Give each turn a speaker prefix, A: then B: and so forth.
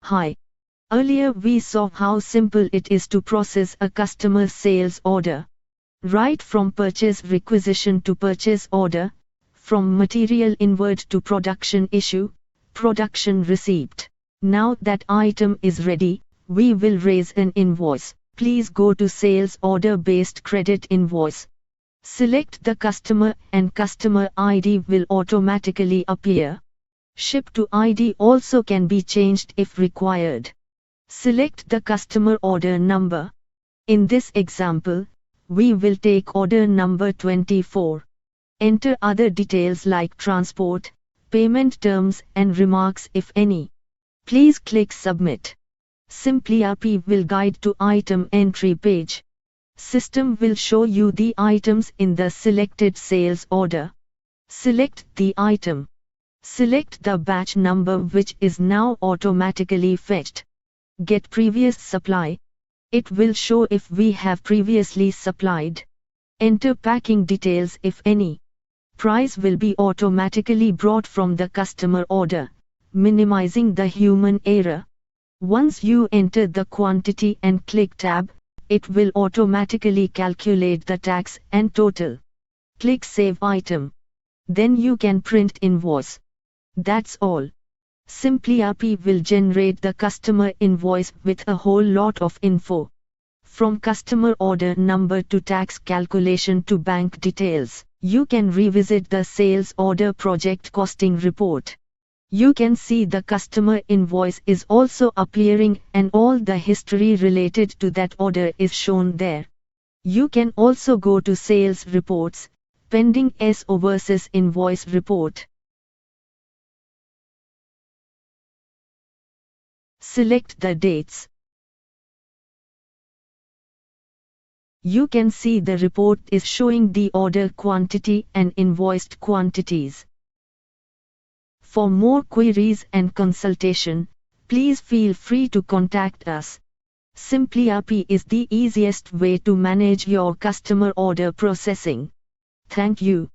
A: Hi. Earlier we saw how simple it is to process a customer sales order. Right from purchase requisition to purchase order, from material inward to production issue, production receipt. Now that item is ready, we will raise an invoice. Please go to Sales Order Based Credit Invoice. Select the customer and customer ID will automatically appear. Ship to ID also can be changed if required. Select the customer order number. In this example, we will take order number 24. Enter other details like transport, payment terms and remarks if any. Please click Submit. SimplyRP will guide to item entry page. System will show you the items in the selected sales order. Select the item. Select the batch number which is now automatically fetched. Get previous supply. It will show if we have previously supplied. Enter packing details if any. Price will be automatically brought from the customer order, minimizing the human error. Once you enter the quantity and click Tab, it will automatically calculate the tax and total. Click Save Item. Then you can print invoice. That's all. SimplyRP will generate the customer invoice with a whole lot of info. From customer order number to tax calculation to bank details, you can revisit the sales order project costing report. You can see the customer invoice is also appearing and all the history related to that order is shown there. You can also go to sales reports, pending SO versus invoice report. Select the dates. You can see the report is showing the order quantity and invoiced quantities. For more queries and consultation, please feel free to contact us. SimplyRP is the easiest way to manage your customer order processing. Thank you.